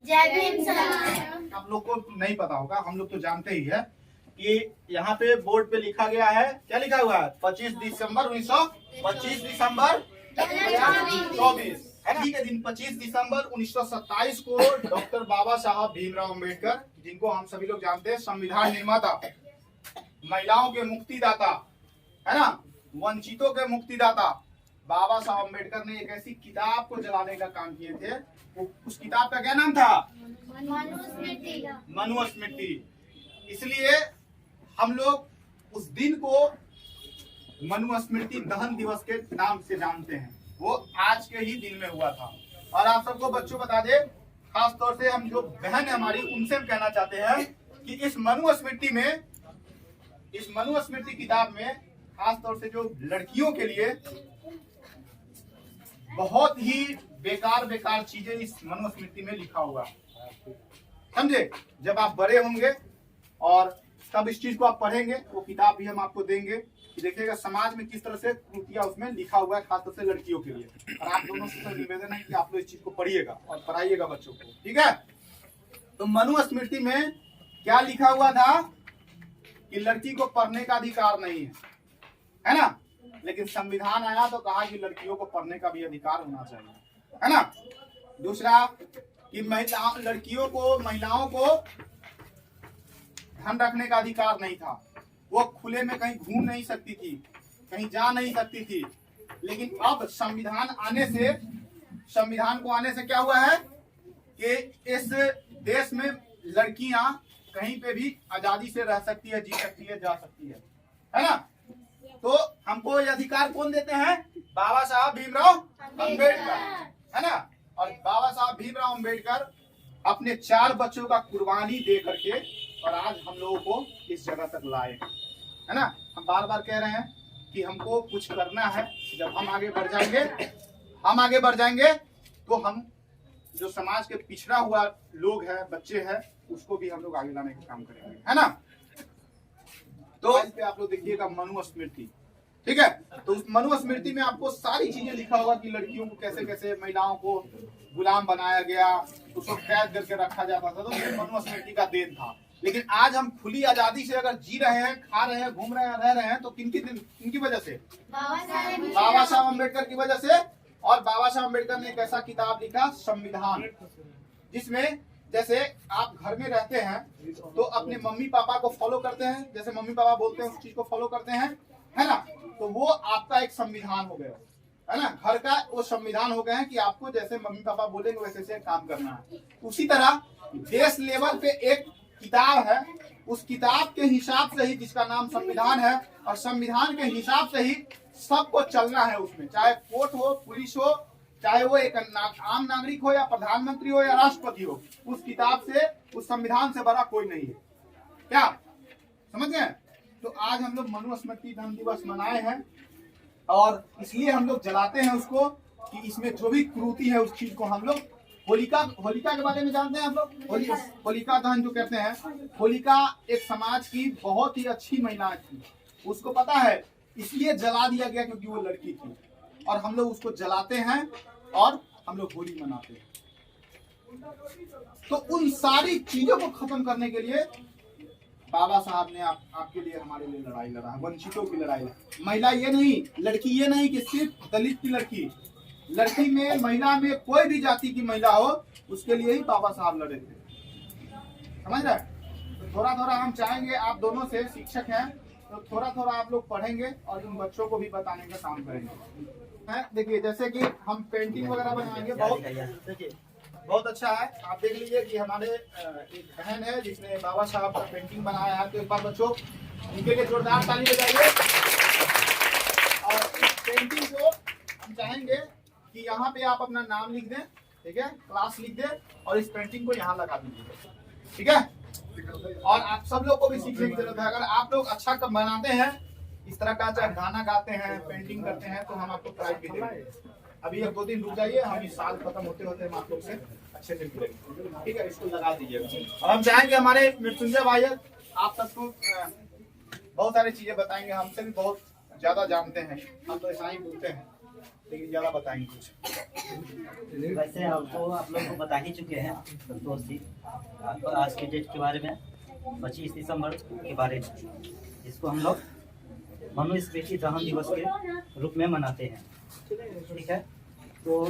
जय भीम सर। आप लोग को नहीं पता होगा, हम लोग तो जानते ही है कि यहाँ पे बोर्ड पे लिखा गया है, क्या लिखा हुआ है? 25 दिसंबर 2024 है ना। ठीक है, दिन 25 दिसंबर 1927 को डॉक्टर बाबा साहब भीमराव अंबेडकर, जिनको हम सभी लोग जानते हैं संविधान निर्माता, महिलाओं के मुक्तिदाता, है ना, वंचितों के मुक्तिदाता, बाबा साहब अम्बेडकर ने एक ऐसी किताब को जलाने का काम किए थे। उस किताब का क्या नाम था? मनुस्मृति। इसलिए हम लोग उस दिन को मनुस्मृति दहन दिवस के नाम से जानते हैं। वो आज के ही दिन में हुआ था। और आप सबको बच्चों बता दे, खास तौर से हम जो बहन है हमारी, उनसे हम कहना चाहते हैं कि इस मनुस्मृति किताब में खास तौर से जो लड़कियों के लिए बहुत ही बेकार चीजें इस मनुस्मृति में लिखा हुआ है, समझे। जब आप बड़े होंगे और तब इस चीज को आप पढ़ेंगे, वो किताब भी हम आपको देंगे कि देखिएगा समाज में किस तरह से कृतियां उसमें लिखा हुआ है, खासतौर से लड़कियों के लिए। और आप दोनों से निवेदन है कि आप लोग इस चीज को पढ़िएगा और पढ़ाइएगा बच्चों को, ठीक है। तो मनुस्मृति में क्या लिखा हुआ था कि लड़की को पढ़ने का अधिकार नहीं है ना। लेकिन संविधान आया तो कहा कि लड़कियों को पढ़ने का भी अधिकार होना चाहिए, है ना। दूसरा कि लड़कियों को, महिलाओं को धन रखने का अधिकार नहीं था। वो खुले में कहीं घूम नहीं सकती थी, कहीं जा नहीं सकती थी। लेकिन अब संविधान को आने से क्या हुआ है कि इस देश में लड़कियां कहीं पे भी आजादी से रह सकती है, जी सकती है, जा सकती है ना। तो हमको ये अधिकार कौन देते हैं? बाबा साहब भीमराव अंबेडकर, है ना। और बाबा साहब भीमराव अंबेडकर अपने 4 बच्चों का कुर्बानी दे करके और आज हम लोगों को इस जगह तक लाए, है ना। हम बार बार कह रहे हैं कि हमको कुछ करना है। जब हम आगे बढ़ जाएंगे तो हम जो समाज के पिछड़ा हुआ लोग हैं, बच्चे हैं, उसको भी हम लोग आगे लाने का काम करेंगे, है ना। तो इस पे आप लोग देखिएगा मनुस्मृति, ठीक है। तो उस मनुस्मृति में आपको सारी चीजें लिखा होगा कि लड़कियों को कैसे कैसे, महिलाओं को गुलाम बनाया गया, उसको कैद करके रखा जाता था। तो ये मनुस्मृति का देन था। लेकिन आज हम खुली आजादी से अगर जी रहे हैं, खा रहे हैं, घूम रहे हैं, रह रहे हैं, तो किनकी वजह से? बाबा साहब अम्बेडकर की वजह से। और बाबा साहब अम्बेडकर ने एक ऐसा किताब लिखा, संविधान, जिसमें जैसे आप घर में रहते हैं तो अपने मम्मी पापा को फॉलो करते हैं, जैसे मम्मी पापा बोलते हैं उस चीज को फॉलो करते हैं, है ना। तो वो आपका एक संविधान हो गया, है ना। घर का वो संविधान हो गया है कि आपको जैसे मम्मी पापा बोलेंगे वैसे काम करना है। उसी तरह देश लेवल पे एक किताब है, उस किताब के हिसाब से ही, जिसका नाम संविधान है, और संविधान के हिसाब से ही सबको चलना है उसमें। चाहे कोर्ट हो, पुलिस हो, चाहे वो एक आम नागरिक हो, या प्रधानमंत्री हो, या राष्ट्रपति हो, उस किताब से, उस संविधान से बड़ा कोई नहीं है। क्या समझ गए? तो आज हम लोग मनुस्मृति दहन दिवस मनाए हैं और इसलिए हम लोग जलाते हैं उसको कि इसमें जो भी क्रूरती है उस चीज को हम लोग, होलिका के बारे में जानते हैं आप लोग? होलिका दहन जो कहते हैं, होलिका एक समाज की बहुत ही अच्छी महिला थी, उसको पता है, इसलिए जला दिया गया क्योंकि वो लड़की थी। और हम लोग उसको जलाते हैं और हम लोग होली मनाते हैं। तो उन सारी चीजों को खत्म करने के लिए बाबा साहब ने आपके लिए, हमारे लिए लड़ाई लड़ा, वंचितों की लड़ाई। महिला ये नहीं, लड़की ये नहीं कि सिर्फ दलित की लड़की में, महिला में कोई भी जाति की महिला हो, उसके लिए ही बाबा साहब लड़े थे, समझ रहे। तो थोड़ा हम चाहेंगे, आप दोनों से शिक्षक हैं तो थोड़ा आप लोग पढ़ेंगे और उन बच्चों को भी बताने का काम करेंगे। देखिए जैसे कि हम पेंटिंग वगैरह बनाएंगे, बहुत अच्छा है। आप देख लीजिए कि हमारे एक बहन है जिसने बाबा साहब का पेंटिंग बनाया है। तो एक बार बच्चों इनके लिए जोरदार ताली बजाइए। और इस पेंटिंग को हम चाहेंगे कि यहाँ पे आप अपना नाम लिख दें, ठीक है, क्लास लिख दें और इस पेंटिंग को यहाँ लगा दीजिए, ठीक है। और आप सब लोग को भी सीखने की जरूरत है। अगर आप लोग अच्छा बनाते हैं, इस तरह का चाहे गाना गाते हैं, पेंटिंग करते हैं, तो हम आपको प्राइज भी देंगे। अभी 1-2 दिन रुक जाइए, हम इस साल खत्म होते हम आप लोग से अच्छे से मिलेंगे, ठीक है। इसको लगा दीजिएगा। और हम चाहेंगे हमारे मृत्युंजय भाई आप सबको बहुत सारी चीजें बताएंगे, हमसे भी बहुत ज्यादा जानते हैं। हम तो ऐसा ही बोलते हैं लेकिन ज्यादा बताएंगे कुछ। वैसे आपको आप लोग को बता ही चुके हैं संतोष जी आपको आज के डेट के बारे में 25 दिसंबर के बारे में, इसको हम लोग मनुस्मृति दहन दिवस के रूप में मनाते हैं। ठीक है, तो